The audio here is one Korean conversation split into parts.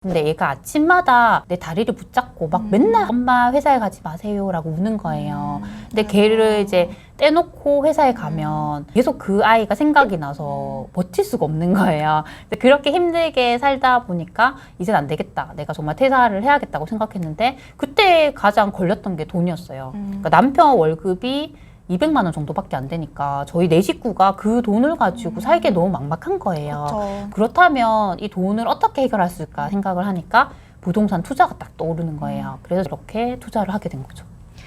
근데 얘가 아침마다 내 다리를 붙잡고 막 맨날 엄마 회사에 가지 마세요 라고 우는 거예요. 근데 걔를 이제 떼놓고 회사에 가면 계속 그 아이가 생각이 나서 버틸 수가 없는 거예요. 근데 그렇게 힘들게 살다 보니까 이젠 안 되겠다. 내가 정말 퇴사를 해야겠다고 생각했는데 그때 가장 걸렸던 게 돈이었어요. 그러니까 남편 월급이 200만 원 정도밖에 안 되니까 저희 네 식구가 그 돈을 가지고 살기 너무 막막한 거예요. 그쵸. 그렇다면 이 돈을 어떻게 해결할 수 있을까 생각을 하니까 부동산 투자가 딱 떠오르는 거예요. 그래서 이렇게 투자를 하게 된 거죠.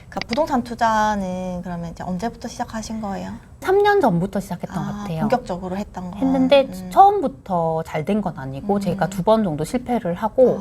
그러니까 부동산 투자는 그러면 이제 언제부터 시작하신 거예요? 3년 전부터 시작했던 것 같아요. 본격적으로 했던 거. 했는데 처음부터 잘 된 건 아니고 제가 2번 정도 실패를 하고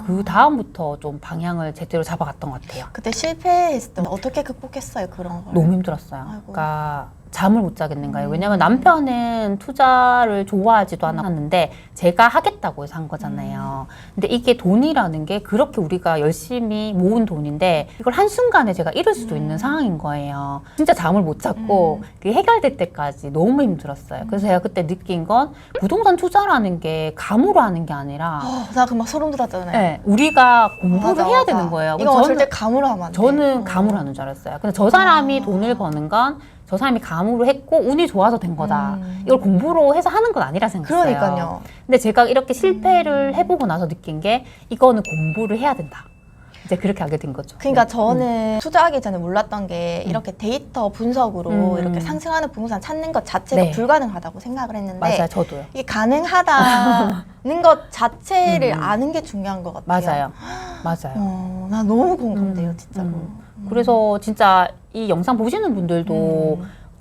그 다음부터 좀 방향을 제대로 잡아갔던 것 같아요. 그때 실패했을 때 어떻게 극복했어요, 그런 걸? 너무 힘들었어요. 아이고. 그러니까 잠을 못 자겠는 거예요. 왜냐면 남편은 투자를 좋아하지도 않았는데 제가 하겠다고 해서 한 거잖아요. 근데 이게 돈이라는 게 그렇게 우리가 열심히 모은 돈인데 이걸 한순간에 제가 잃을 수도 있는 상황인 거예요. 진짜 잠을 못 잤고 그게 해결될 때까지 너무 힘들었어요. 그래서 제가 그때 느낀 건 부동산 투자라는 게 감으로 하는 게 아니라 나 그 막 소름 돋았잖아요. 네, 우리가 공부를 맞아, 해야 맞아. 되는 거예요. 이거 절대 감으로 하면 안 돼. 저는 감으로 하는 줄 알았어요. 근데 저 사람이 돈을 버는 건 저 사람이 감으로 했고 운이 좋아서 된 거다. 이걸 공부로 해서 하는 건 아니라 생각했어요. 그러니까요. 근데 제가 이렇게 실패를 해보고 나서 느낀 게 이거는 공부를 해야 된다. 이제 그렇게 하게 된 거죠. 그러니까 저는 투자하기 전에 몰랐던 게 이렇게 데이터 분석으로 이렇게 상승하는 부동산 찾는 것 자체가 네. 불가능하다고 생각을 했는데 맞아요, 저도요. 이게 가능하다는 것 자체를 아는 게 중요한 것 같아요. 맞아요. 나 너무 공감돼요, 진짜로. 그래서 진짜 이 영상 보시는 분들도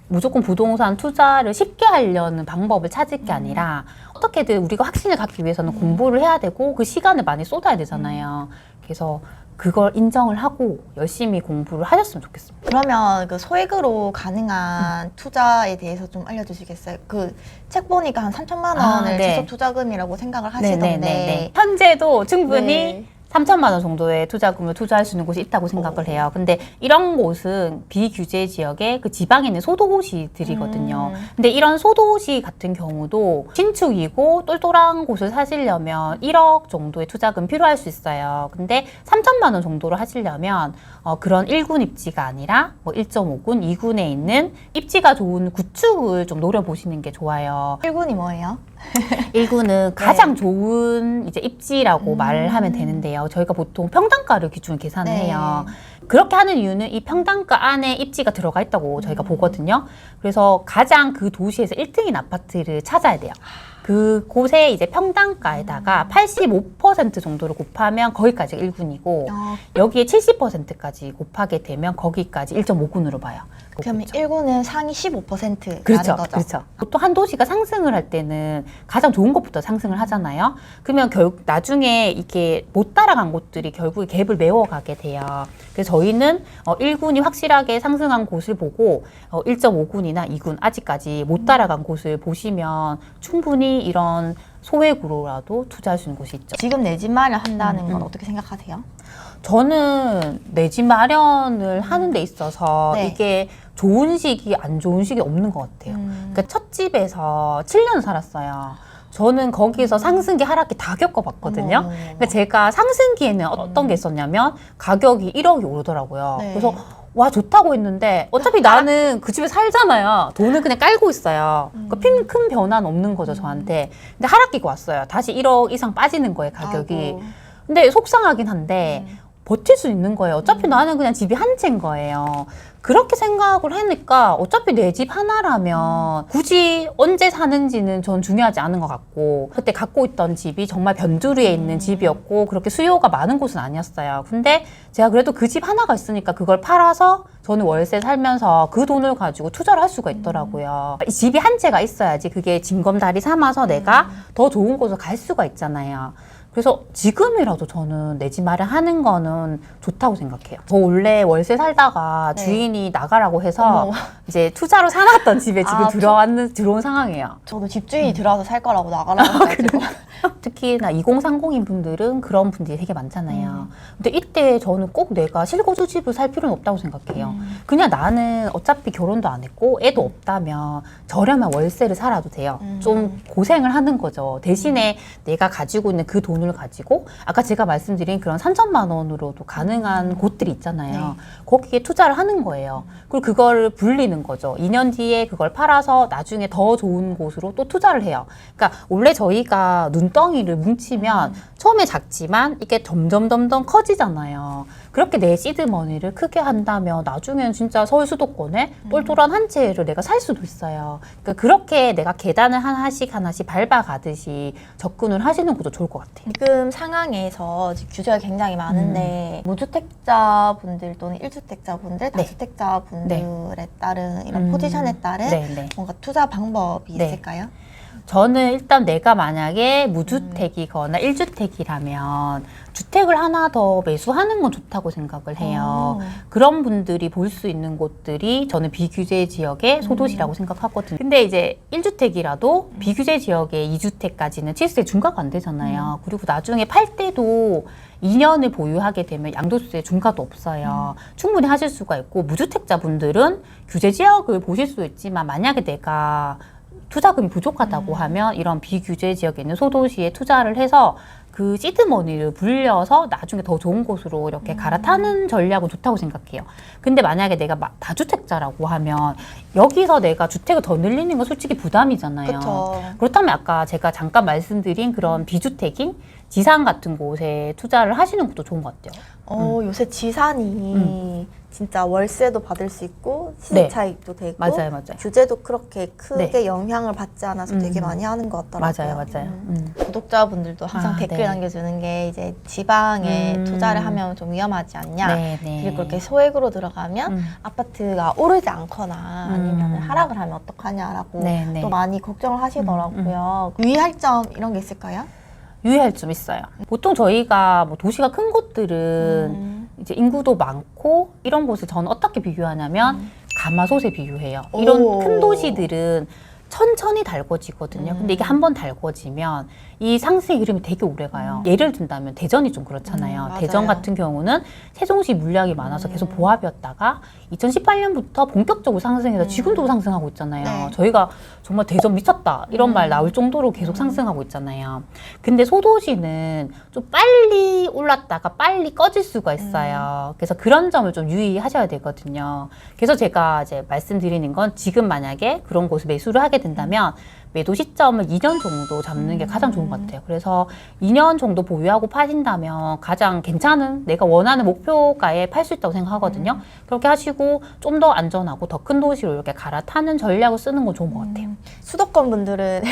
무조건 부동산 투자를 쉽게 하려는 방법을 찾을 게 아니라 어떻게든 우리가 확신을 갖기 위해서는 공부를 해야 되고 그 시간을 많이 쏟아야 되잖아요. 그래서 그걸 인정을 하고 열심히 공부를 하셨으면 좋겠습니다. 그러면 그 소액으로 가능한 투자에 대해서 좀 알려주시겠어요? 그 책 보니까 한 3천만 원을 네. 지속 투자금이라고 생각을 하시던데. 현재도 충분히 네. 3천만 원 정도의 투자금을 투자할 수 있는 곳이 있다고 생각을 해요. 근데 이런 곳은 비규제 지역의 그 지방에 있는 소도시들이거든요. 근데 이런 소도시 같은 경우도 신축이고 똘똘한 곳을 사시려면 1억 정도의 투자금 필요할 수 있어요. 근데 3천만 원 정도를 하시려면 그런 1군 입지가 아니라 뭐 1.5군, 2군에 있는 입지가 좋은 구축을 좀 노려보시는 게 좋아요. 1군이 뭐예요? 1군은 가장 좋은 이제 입지라고 말을 하면 되는데요. 저희가 보통 평당가를 기준으로 계산을 네. 해요. 그렇게 하는 이유는 이 평당가 안에 입지가 들어가 있다고 저희가 보거든요. 그래서 가장 그 도시에서 1등인 아파트를 찾아야 돼요. 그곳에 이제 평당가에다가 85% 정도를 곱하면 거기까지가 1군이고 여기에 70%까지 곱하게 되면 거기까지 1.5군으로 봐요. 그러면 1군은 상위 15%라는 그렇죠. 거죠? 그렇죠. 보통 한 도시가 상승을 할 때는 가장 좋은 것부터 상승을 하잖아요. 그러면 결국 나중에 이게 못 따라간 곳들이 결국에 갭을 메워가게 돼요. 그래서 저희는 1군이 확실하게 상승한 곳을 보고 1.5군이나 2군 아직까지 못 따라간 곳을 보시면 충분히 이런 소액으로라도 투자할 수 있는 곳이 있죠. 지금 내 집 마련한다는 건 어떻게 생각하세요? 저는 내 집 마련을 하는 데 있어서 네. 이게 좋은 시기, 안 좋은 시기 없는 것 같아요. 그러니까 첫 집에서 7년 살았어요. 저는 거기서 상승기, 하락기 다 겪어봤거든요. 어머. 그러니까 제가 상승기에는 어떤 게 있었냐면 가격이 1억이 오르더라고요. 네. 그래서 와 좋다고 했는데 어차피 나는 그 집에 살잖아요. 돈은 그냥 깔고 있어요. 그러니까 큰 변화는 없는 거죠, 저한테. 근데 하락기가 왔어요. 다시 1억 이상 빠지는 거예요, 가격이. 아이고. 근데 속상하긴 한데 버틸 수 있는 거예요. 어차피 나는 그냥 집이 한 채인 거예요. 그렇게 생각을 하니까 어차피 내 집 하나라면 굳이 언제 사는지는 전 중요하지 않은 것 같고 그때 갖고 있던 집이 정말 변두리에 있는 집이었고 그렇게 수요가 많은 곳은 아니었어요. 근데 제가 그래도 그 집 하나가 있으니까 그걸 팔아서 저는 월세 살면서 그 돈을 가지고 투자를 할 수가 있더라고요. 이 집이 한 채가 있어야지 그게 징검다리 삼아서 내가 더 좋은 곳을 갈 수가 있잖아요. 그래서 지금이라도 저는 내 집 마련하는 거는 좋다고 생각해요. 저 원래 월세 살다가 네. 주인이 나가라고 해서 어머. 이제 투자로 사놨던 집에 지금 아, 들어온 상황이에요. 저도 집주인이 들어와서 살 거라고 나가라고 해가지고. 특히나 2030인 분들은 그런 분들이 되게 많잖아요. 근데 이때 저는 꼭 내가 실거주 집을 살 필요는 없다고 생각해요. 그냥 나는 어차피 결혼도 안 했고 애도 없다면 저렴한 월세를 살아도 돼요. 좀 고생을 하는 거죠. 대신에 내가 가지고 있는 그 돈 돈을 가지고 아까 제가 말씀드린 그런 3천만 원으로도 가능한 곳들이 있잖아요. 거기에 투자를 하는 거예요. 그리고 그걸 불리는 거죠. 2년 뒤에 그걸 팔아서 나중에 더 좋은 곳으로 또 투자를 해요. 그러니까 원래 저희가 눈덩이를 뭉치면 처음에 작지만 이게 점점 커지잖아요. 그렇게 내 시드머니를 크게 한다면 나중에는 진짜 서울 수도권에 똘똘한 한 채를 내가 살 수도 있어요. 그러니까 그렇게 내가 계단을 하나씩 밟아가듯이 접근을 하시는 것도 좋을 것 같아요. 지금 상황에서 지금 규제가 굉장히 많은데 무주택자분들 또는 1주택자분들, 다주택자분들에 따른 이런 포지션에 따른 뭔가 투자 방법이 있을까요? 저는 일단 내가 만약에 무주택이거나 1주택이라면 주택을 하나 더 매수하는 건 좋다고 생각을 해요. 그런 분들이 볼 수 있는 곳들이 저는 비규제 지역의 소도시라고 생각하거든요. 근데 이제 1주택이라도 비규제 지역의 2주택까지는 취득세 중과가 안 되잖아요. 그리고 나중에 팔 때도 2년을 보유하게 되면 양도세 중과도 없어요. 충분히 하실 수가 있고 무주택자분들은 규제 지역을 보실 수 있지만 만약에 내가 투자금이 부족하다고 하면 이런 비규제 지역에 있는 소도시에 투자를 해서 그 시드머니를 불려서 나중에 더 좋은 곳으로 이렇게 갈아타는 전략은 좋다고 생각해요. 근데 만약에 내가 다주택자라고 하면 여기서 내가 주택을 더 늘리는 건 솔직히 부담이잖아요. 그쵸. 그렇다면 아까 제가 잠깐 말씀드린 그런 비주택인 지상 같은 곳에 투자를 하시는 것도 좋은 것 같아요. 요새 지산이 진짜 월세도 받을 수 있고 시세 차익도 되고 맞아요. 규제도 그렇게 크게 영향을 받지 않아서 되게 많이 하는 것 같더라고요. 맞아요. 구독자분들도 항상 댓글 남겨주는 게 이제 지방에 투자를 하면 좀 위험하지 않냐. 그리고 그렇게 소액으로 들어가면 아파트가 오르지 않거나 아니면 하락을 하면 어떡하냐라고 또 많이 걱정을 하시더라고요. 유의할 점 이런 게 있을까요? 유의할 점 있어요. 보통 저희가 뭐 도시가 큰 곳들은 이제 인구도 많고 이런 곳을 저는 어떻게 비교하냐면 가마솥에 비유해요. 이런 큰 도시들은 천천히 달궈지거든요. 근데 이게 한번 달궈지면 이 상승의 흐름이 되게 오래 가요. 예를 든다면 대전이 좀 그렇잖아요. 대전 같은 경우는 세종시 물량이 많아서 계속 보합이었다가 2018년부터 본격적으로 상승해서 지금도 상승하고 있잖아요. 저희가 정말 대전 미쳤다 이런 말 나올 정도로 계속 상승하고 있잖아요. 근데 소도시는 좀 빨리 올랐다가 빨리 꺼질 수가 있어요. 그래서 그런 점을 좀 유의하셔야 되거든요. 그래서 제가 이제 말씀드리는 건 지금 만약에 그런 곳을 매수를 하게 된다면 매도 시점을 2년 정도 잡는 게 가장 좋은 것 같아요. 그래서 2년 정도 보유하고 파신다면 가장 괜찮은 내가 원하는 목표가에 팔 수 있다고 생각하거든요. 그렇게 하시고 좀 더 안전하고 더 큰 도시로 이렇게 갈아타는 전략을 쓰는 건 좋은 것 같아요. 수도권 분들은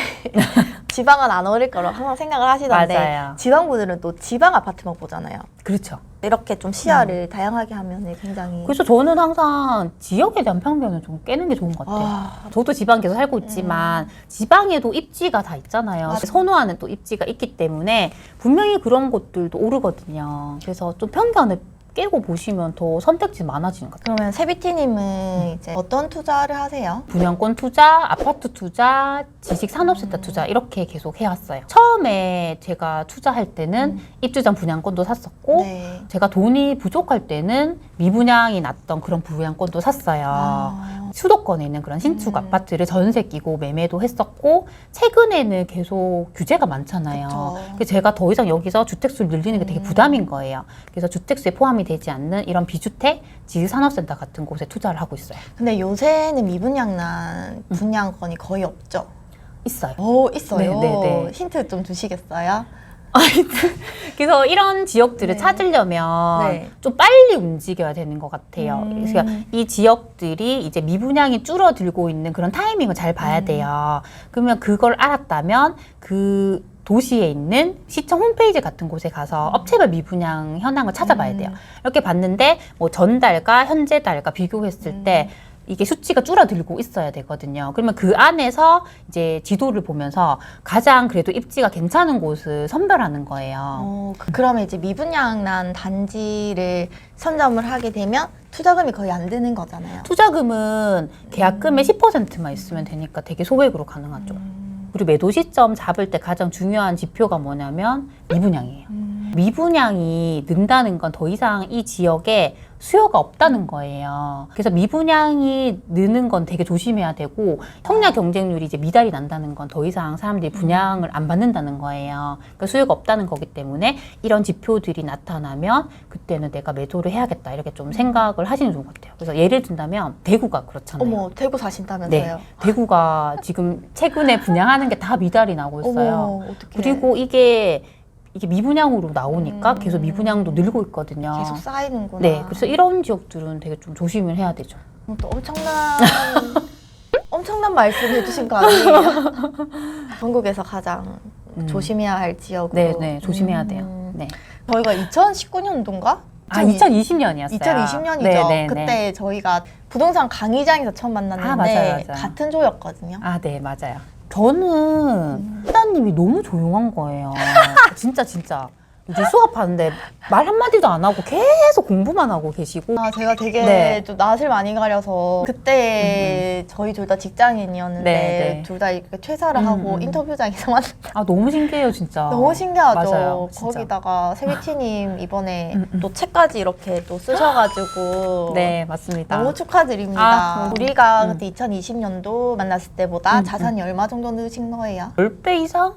지방은 안 어릴 거라고 항상 생각을 하시던데 맞아요. 지방 분들은 또 지방 아파트만 보잖아요. 그렇죠. 이렇게 좀 시야를 다양하게 하면 굉장히 그래서 저는 항상 지역에 대한 편견을 좀 깨는 게 좋은 것 같아요. 저도 지방 계속 살고 있지만 지방에도 입지가 다 있잖아요. 맞아. 선호하는 또 입지가 있기 때문에 분명히 그런 곳들도 오르거든요. 그래서 좀 편견을 깨고 보시면 더 선택지 많아지는 것 같아요. 그러면 세비티님은 이제 어떤 투자를 하세요? 분양권 투자, 아파트 투자, 지식산업센터 투자 이렇게 계속 해왔어요. 처음에 제가 투자할 때는 입주장 분양권도 샀었고 제가 돈이 부족할 때는 미분양이 났던 그런 분양권도 샀어요. 수도권에 있는 그런 신축 아파트를 전세 끼고 매매도 했었고 최근에는 계속 규제가 많잖아요. 그래서 제가 더 이상 여기서 주택수를 늘리는 게 되게 부담인 거예요. 그래서 주택수에 포함이 되지 않는 이런 비주택, 지식산업센터 같은 곳에 투자를 하고 있어요. 근데 요새는 미분양난 분양권이 거의 없죠? 있어요. 있어요? 네네네. 힌트 좀 주시겠어요? 그래서 이런 지역들을 찾으려면 좀 빨리 움직여야 되는 것 같아요. 그래서 이 지역들이 이제 미분양이 줄어들고 있는 그런 타이밍을 잘 봐야 돼요. 그러면 그걸 알았다면 그 도시에 있는 시청 홈페이지 같은 곳에 가서 업체별 미분양 현황을 찾아봐야 돼요. 이렇게 봤는데 뭐 전달과 현재 달과 비교했을 때 이게 수치가 줄어들고 있어야 되거든요. 그러면 그 안에서 이제 지도를 보면서 가장 그래도 입지가 괜찮은 곳을 선별하는 거예요. 그러면 이제 미분양난 단지를 선점을 하게 되면 투자금이 거의 안 드는 거잖아요. 투자금은 계약금의 10%만 있으면 되니까 되게 소액으로 가능하죠. 그리고 매도 시점 잡을 때 가장 중요한 지표가 뭐냐면 미분양이에요. 미분양이 는다는 건 더 이상 이 지역에 수요가 없다는 거예요. 그래서 미분양이 느는 건 되게 조심해야 되고 청약 경쟁률이 이제 미달이 난다는 건 더 이상 사람들이 분양을 안 받는다는 거예요. 그러니까 수요가 없다는 거기 때문에 이런 지표들이 나타나면 그때는 내가 매도를 해야겠다 이렇게 좀 생각을 하시는 게 좋은 것 같아요. 그래서 예를 든다면 대구가 그렇잖아요. 어머, 대구 사신다면서요? 네, 대구가 지금 최근에 분양하는 게 다 미달이 나고 있어요. 어머, 어떡해. 그리고 이게 미분양으로 나오니까 계속 미분양도 늘고 있거든요. 계속 쌓이는구나. 네, 그래서 이런 지역들은 되게 좀 조심을 해야 되죠. 또 엄청난 말씀 해주신 거 아니에요? 전국에서 가장 조심해야 할 지역으로. 네, 네, 조심해야 돼요. 네. 저희가 2019년도인가? 아, 2020년이었어요. 2020년이죠. 네, 네, 그때 네. 저희가 부동산 강의장에서 처음 만났는데 아, 맞아요. 같은 조였거든요. 아, 네, 맞아요. 저는 회장님이 너무 조용한 거예요. 진짜. 이제 수업하는데 말 한마디도 안 하고 계속 공부만 하고 계시고. 아, 제가 되게 네. 좀 낯을 많이 가려서 그때 저희 둘 다 직장인이었는데 네, 네. 둘 다 이렇게 퇴사를 하고 인터뷰장에서 만났다. 아, 너무 신기해요, 진짜. 너무 신기하죠. 맞아요, 진짜. 거기다가 세비티님 이번에 또 책까지 이렇게 또 쓰셔가지고 네, 맞습니다. 너무 축하드립니다. 아, 우리가 그때 2020년도 만났을 때보다 자산이 얼마 정도 느신 거예요? 10배 이상?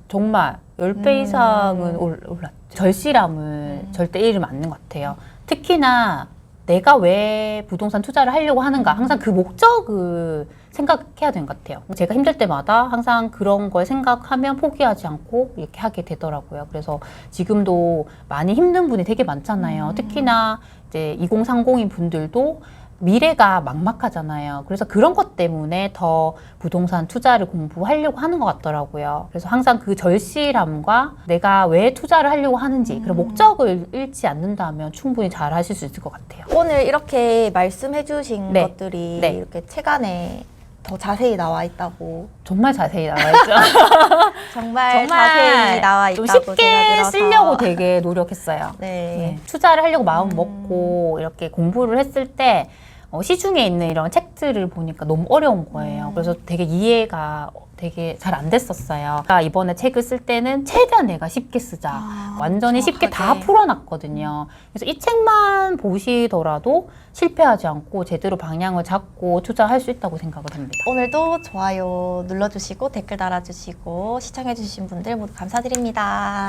정말 10배 이상은 올랐죠. 절실함을 절대 잃으면 안 되는 것 같아요. 특히나 내가 왜 부동산 투자를 하려고 하는가 항상 그 목적을 생각해야 되는 것 같아요. 제가 힘들 때마다 항상 그런 걸 생각하면 포기하지 않고 이렇게 하게 되더라고요. 그래서 지금도 많이 힘든 분이 되게 많잖아요. 특히나 이제 2030인 분들도 미래가 막막하잖아요. 그래서 그런 것 때문에 더 부동산 투자를 공부하려고 하는 것 같더라고요. 그래서 항상 그 절실함과 내가 왜 투자를 하려고 하는지 그런 목적을 잃지 않는다면 충분히 잘 하실 수 있을 것 같아요. 오늘 이렇게 말씀해 주신 네. 것들이 네. 이렇게 책 안에 더 자세히 나와 있다고 정말 자세히 나와있죠. 정말 자세히 나와 좀 있다고 쉽게 제가 들어서 쓰려고 되게 노력했어요. 네. 네. 투자를 하려고 마음 먹고 이렇게 공부를 했을 때 시중에 있는 이런 책들을 보니까 너무 어려운 거예요. 그래서 되게 이해가 되게 잘 안 됐었어요. 그러니까 이번에 책을 쓸 때는 최대한 내가 쉽게 쓰자. 완전히 쉽게 다 정확하게. 풀어놨거든요. 그래서 이 책만 보시더라도 실패하지 않고 제대로 방향을 잡고 투자할 수 있다고 생각을 합니다. 오늘도 좋아요 눌러주시고 댓글 달아주시고 시청해주신 분들 모두 감사드립니다.